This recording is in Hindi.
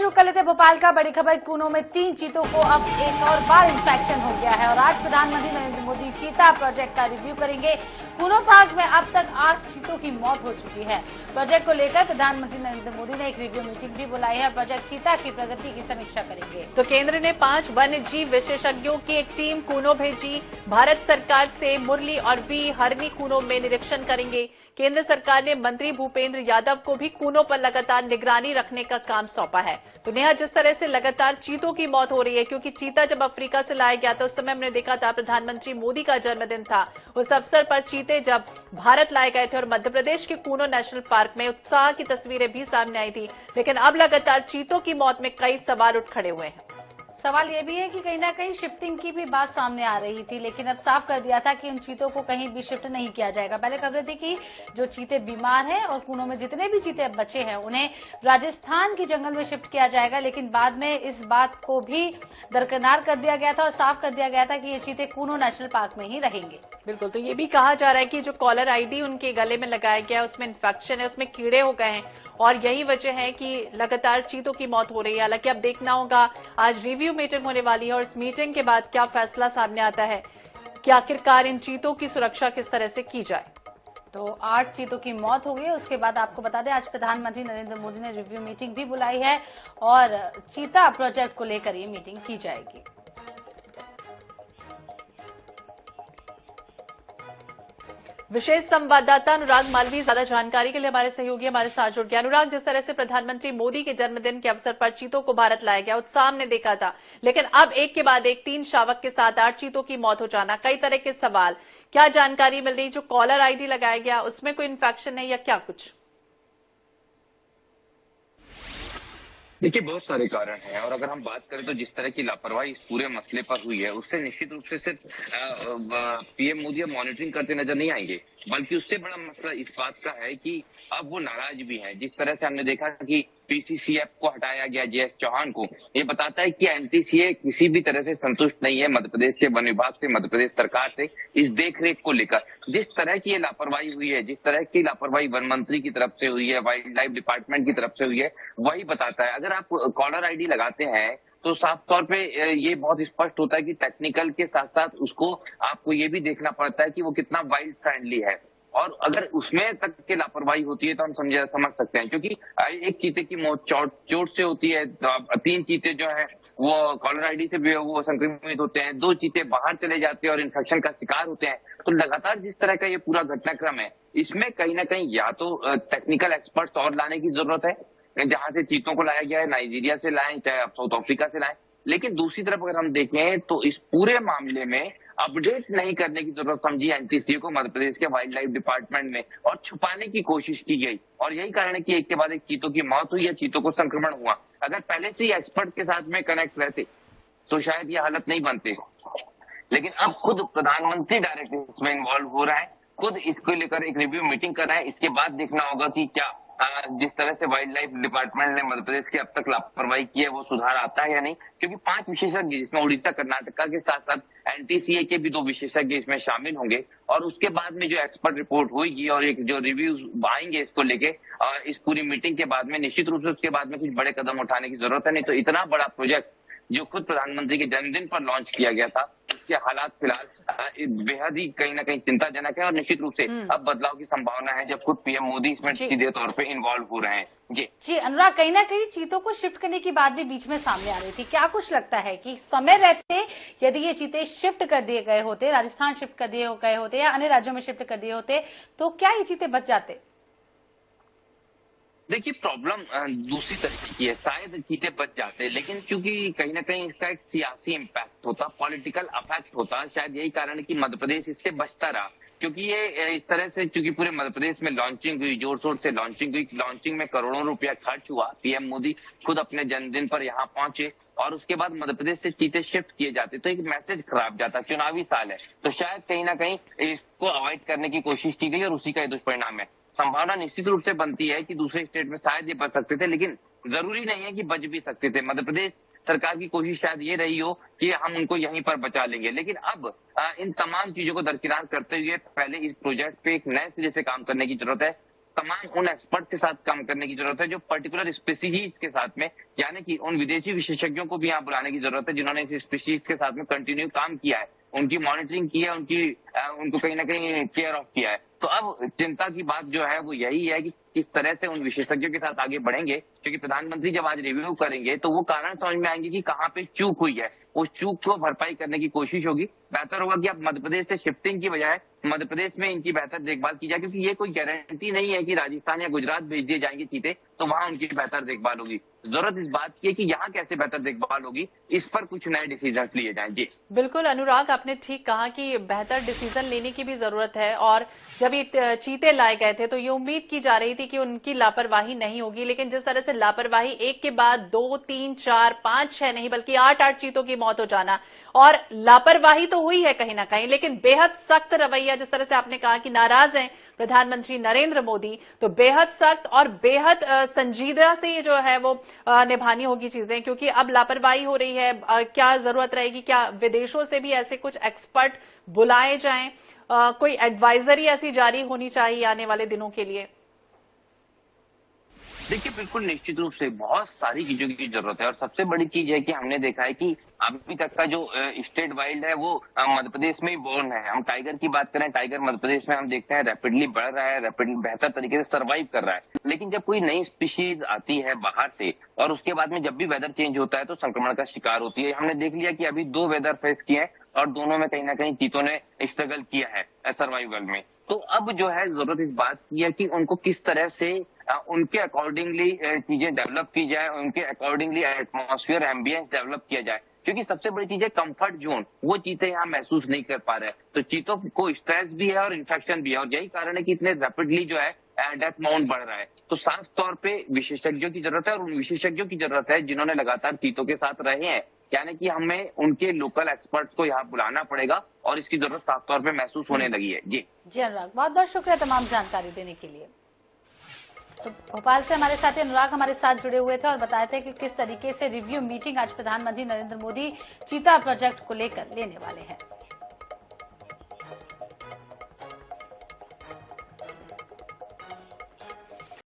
शुरू कर लेते हैं भोपाल का। बड़ी खबर, कूनो में 3 चीतों को अब एक और बार इंफेक्शन हो गया है और आज प्रधानमंत्री नरेंद्र मोदी चीता प्रोजेक्ट का रिव्यू करेंगे। कूनो पार्क में अब तक 8 चीतों की मौत हो चुकी है। प्रोजेक्ट को लेकर प्रधानमंत्री नरेंद्र मोदी ने एक रिव्यू मीटिंग भी बुलाई है। प्रोजेक्ट चीता की प्रगति की समीक्षा करेंगे। तो केंद्र ने 5 वन्य जीव विशेषज्ञों की एक टीम कूनो भेजी। भारत सरकार से मुरली और वी हरनी कूनो में निरीक्षण करेंगे। केंद्र सरकार ने मंत्री भूपेंद्र यादव को भी कूनो पर लगातार निगरानी रखने का काम सौंपा है। तो नेहा, जिस तरह से लगातार चीतों की मौत हो रही है, क्योंकि चीता जब अफ्रीका से लाया गया था उस समय हमने देखा था प्रधानमंत्री मोदी का जन्मदिन था, उस अवसर पर चीते जब भारत लाए गए थे और मध्य प्रदेश के कूनो नेशनल पार्क में उत्साह की तस्वीरें भी सामने आई थी। लेकिन अब लगातार चीतों की मौत में कई सवाल उठ खड़े हुए हैं। सवाल यह भी है कि कहीं ना कहीं शिफ्टिंग की भी बात सामने आ रही थी, लेकिन अब साफ कर दिया था कि उन चीतों को कहीं भी शिफ्ट नहीं किया जाएगा। पहले खबर थी कि जो चीते बीमार हैं और कूनो में जितने भी चीते अब बचे हैं उन्हें राजस्थान की जंगल में शिफ्ट किया जाएगा, लेकिन बाद में इस बात को भी दरकिनार कर दिया गया था और साफ कर दिया गया था कि ये चीते कूनो नेशनल पार्क में ही रहेंगे। बिल्कुल, तो ये भी कहा जा रहा है कि जो कॉलर आईडी उनके गले में लगाया गया है उसमें इन्फेक्शन है, उसमें कीड़े हो गए हैं और यही वजह है कि लगातार चीतों की मौत हो रही है। हालांकि अब देखना होगा, आज रिव्यू मीटिंग होने वाली है और इस मीटिंग के बाद क्या फैसला सामने आता है कि आखिरकार इन चीतों की सुरक्षा किस तरह से की जाए। तो 8 चीतों की मौत हो गई। उसके बाद आपको बता दें, आज प्रधानमंत्री नरेंद्र मोदी ने रिव्यू मीटिंग भी बुलाई है और चीता प्रोजेक्ट को लेकर ये मीटिंग की जाएगी। विशेष संवाददाता अनुराग मालवी ज्यादा जानकारी के लिए हमारे सहयोगी हमारे साथ जुड़ गए। अनुराग, जिस तरह से प्रधानमंत्री मोदी के जन्मदिन के अवसर पर चीतों को भारत लाया गया, उत्साह हमने देखा था, लेकिन अब एक के बाद एक 3 शावक के साथ 8 चीतों की मौत हो जाना, कई तरह के सवाल। क्या जानकारी मिल रही? जो कॉलर आईडी लगाया गया उसमें कोई इन्फेक्शन है या क्या कुछ? देखिए, बहुत सारे कारण हैं और अगर हम बात करें तो जिस तरह की लापरवाही इस पूरे मसले पर हुई है उससे निश्चित रूप से सिर्फ पीएम मोदी अब मॉनिटरिंग करते नजर नहीं आएंगे, बल्कि उससे बड़ा मसला इस बात का है कि अब वो नाराज भी हैं। जिस तरह से हमने देखा कि पीसीसीएफ को हटाया गया, जेएस चौहान को, ये बताता है कि एनटीसीए किसी भी तरह से संतुष्ट नहीं है मध्य प्रदेश के वन विभाग से, मध्य प्रदेश सरकार से इस देखरेख को लेकर। जिस तरह की ये लापरवाही हुई है, जिस तरह की लापरवाही वन मंत्री की तरफ से हुई है, वाइल्ड लाइफ डिपार्टमेंट की तरफ से हुई है, वही बताता है। अगर आप कॉलर आईडी लगाते हैं तो साफ तौर पे ये बहुत स्पष्ट होता है कि टेक्निकल के साथ साथ उसको आपको ये भी देखना पड़ता है कि वो कितना वाइल्ड फ्रेंडली है, और अगर उसमें तक की लापरवाही होती है तो हम समझ सकते हैं, क्योंकि एक चीते की मौत चोट से होती है, 3 चीते जो है वो कॉलर आईडी से भी वो संक्रमित होते हैं, 2 चीते बाहर चले जाते हैं और इन्फेक्शन का शिकार होते हैं। तो लगातार जिस तरह का ये पूरा घटनाक्रम है, इसमें कहीं ना कहीं या तो टेक्निकल एक्सपर्ट्स और लाने की जरूरत है, जहां से चीतों को लाया गया है, नाइजीरिया से लाएं चाहे आप साउथ अफ्रीका से लाएं। लेकिन दूसरी तरफ अगर हम देखें तो इस पूरे मामले में अपडेट नहीं करने की जरूरत समझी एनटीसीए को मध्य प्रदेश के वाइल्ड लाइफ डिपार्टमेंट में, और छुपाने की कोशिश की गई, और यही कारण है कि एक के बाद एक चीतों की मौत हुई या चीतों को संक्रमण हुआ। अगर पहले से ही एक्सपर्ट के साथ में कनेक्ट रहते तो शायद ये हालत नहीं बनते। लेकिन अब खुद प्रधानमंत्री डायरेक्ट इसमें इन्वॉल्व हो रहा है, खुद इसको लेकर एक रिव्यू मीटिंग कर रहा है। इसके बाद देखना होगा कि क्या जिस तरह से वाइल्ड लाइफ डिपार्टमेंट ने मध्य प्रदेश की अब तक लापरवाही की है वो सुधार आता है या नहीं, क्योंकि 5 विशेषज्ञ जिसमें उड़ीसा कर्नाटका के साथ साथ एनटीसीए के भी 2 विशेषज्ञ इसमें शामिल होंगे, और उसके बाद में जो एक्सपर्ट रिपोर्ट होगी और एक जो रिव्यूज आएंगे इसको लेके इस पूरी मीटिंग के बाद में, निश्चित रूप से उसके बाद में कुछ बड़े कदम उठाने की जरूरत है। नहीं तो इतना बड़ा प्रोजेक्ट जो खुद प्रधानमंत्री के जन्मदिन पर लॉन्च किया गया था, उसके हालात फिलहाल बेहद ही कहीं ना कहीं चिंताजनक है, और निश्चित रूप से अब बदलाव की संभावना है जब खुद पीएम मोदी इसमें सीधे तौर पे इन्वॉल्व हो रहे हैं। जी अनुराग, कहीं ना कहीं चीतों को शिफ्ट करने की बात भी बीच में सामने आ रही थी। क्या कुछ लगता है कि समय रहते यदि ये चीते शिफ्ट कर दिए गए होते, राजस्थान शिफ्ट कर दिए गए होते या अन्य राज्यों में शिफ्ट कर दिए होते, तो क्या ये चीते बच जाते? देखिए, प्रॉब्लम दूसरी तरीके की है। शायद चीते बच जाते, लेकिन क्योंकि कहीं ना कहीं इसका एक सियासी इम्पैक्ट होता, पॉलिटिकल अफेक्ट होता, शायद यही कारण है कि मध्य प्रदेश इससे बचता रहा। क्योंकि ये इस तरह से, क्योंकि पूरे मध्य प्रदेश में लॉन्चिंग हुई, जोर शोर से लॉन्चिंग हुई, लॉन्चिंग में करोड़ों रुपया खर्च हुआ, पीएम मोदी खुद अपने जन्मदिन पर यहाँ पहुंचे, और उसके बाद मध्य प्रदेश से चीते शिफ्ट किए जाते तो एक मैसेज खराब जाता। चुनावी साल है तो शायद कहीं ना कहीं इसको अवॉइड करने की कोशिश की गई और उसी का दुष्परिणाम है। संभावना निश्चित रूप से बनती है कि दूसरे स्टेट में शायद ये बच सकते थे, लेकिन जरूरी नहीं है कि बच भी सकते थे। मध्य प्रदेश सरकार की कोशिश शायद ये रही हो कि हम उनको यहीं पर बचा लेंगे, लेकिन अब इन तमाम चीजों को दरकिनार करते हुए पहले इस प्रोजेक्ट पे एक नए सिरे से काम करने की जरूरत है। तमाम उन एक्सपर्ट के साथ काम करने की जरूरत है जो पर्टिकुलर स्पीशीज के साथ में, यानी कि उन विदेशी विशेषज्ञों को भी यहाँ बुलाने की जरूरत है जिन्होंने इस स्पीशीज के साथ में कंटिन्यू काम किया है, उनकी मॉनिटरिंग की है, उनको कहीं ना कहीं केयर ऑफ किया है। तो अब चिंता की बात जो है वो यही है कि किस तरह से उन विशेषज्ञों के साथ आगे बढ़ेंगे, क्योंकि प्रधानमंत्री जब आज रिव्यू करेंगे तो वो कारण समझ में आएंगे कि कहाँ पे चूक हुई है, उस चूक को भरपाई करने की कोशिश होगी। बेहतर होगा कि अब मध्य प्रदेश से शिफ्टिंग की बजाय मध्य प्रदेश में इनकी बेहतर देखभाल की जाए, क्योंकि ये कोई गारंटी नहीं है कि राजस्थान या गुजरात भेज दिए जाएंगे चीते तो वहां उनकी बेहतर देखभाल होगी। जरूरत इस बात की है कि यहाँ कैसे बेहतर देखभाल होगी, इस पर कुछ नए डिसीजन लिए जाएं। जी बिल्कुल अनुराग, आपने ठीक कहा कि बेहतर डिसीजन लेने की भी जरूरत है। और जब ये चीते लाए गए थे तो ये उम्मीद की जा रही थी कि उनकी लापरवाही नहीं होगी, लेकिन जिस तरह से लापरवाही एक के बाद 2, 3, 4, 5, 6 नहीं बल्कि 8 चीतों की मौत हो जाना, और लापरवाही तो हुई है कहीं ना कहीं, लेकिन बेहद सख्त रवैया, जिस तरह से आपने कहा कि नाराज हैं प्रधानमंत्री नरेंद्र मोदी, तो बेहद सख्त और बेहद संजीदा से ये जो है वो निभानी होगी चीजें, क्योंकि अब लापरवाही हो रही है। क्या जरूरत रहेगी, क्या विदेशों से भी ऐसे कुछ एक्सपर्ट बुलाए जाएं, कोई एडवाइजरी ऐसी जारी होनी चाहिए आने वाले दिनों के लिए? देखिए, बिल्कुल निश्चित रूप से बहुत सारी चीजों की जरूरत है, और सबसे बड़ी चीज है कि हमने देखा है कि अभी तक का जो स्टेट वाइल्ड है वो मध्य प्रदेश में ही बोर्न है। हम टाइगर की बात करें, टाइगर मध्य प्रदेश में हम देखते हैं रैपिडली बढ़ रहा है, रैपिडली बेहतर तरीके से सर्वाइव कर रहा है। लेकिन जब कोई नई स्पीशीज आती है बाहर से और उसके बाद में जब भी वेदर चेंज होता है तो संक्रमण का शिकार होती है। हमने देख लिया कि अभी 2 वेदर फेस किए हैं और दोनों में कहीं ना कहीं चीतों ने स्ट्रगल किया है सर्वाइवल में। तो अब जो है जरूरत इस बात की है कि उनको किस तरह से उनके अकॉर्डिंगली चीजें डेवलप की जाए, उनके अकॉर्डिंगली एटमॉस्फेयर एम्बियंस डेवलप किया जाए, क्योंकि सबसे बड़ी चीज है कंफर्ट जोन, वो चीते यहाँ महसूस नहीं कर पा रहे। तो चीतों को स्ट्रेस भी है और इन्फेक्शन भी है, और यही कारण है कि इतने रैपिडली जो है डेथ माउंट बढ़ रहा है। तो साफ तौर पे विशेषज्ञों की जरूरत है, और उन विशेषज्ञों की जरूरत है जिन्होंने लगातार चीतों के साथ रहे हैं, यानी कि हमें उनके लोकल एक्सपर्ट्स को यहाँ बुलाना पड़ेगा, और इसकी जरूरत साफ तौर पे महसूस होने लगी है। जी अनुराग, बहुत बहुत शुक्रिया तमाम जानकारी देने के लिए। तो भोपाल से हमारे साथी अनुराग हमारे साथ जुड़े हुए थे और बताए थे कि किस तरीके से रिव्यू मीटिंग आज प्रधानमंत्री नरेंद्र मोदी चीता प्रोजेक्ट को लेकर लेने वाले हैं।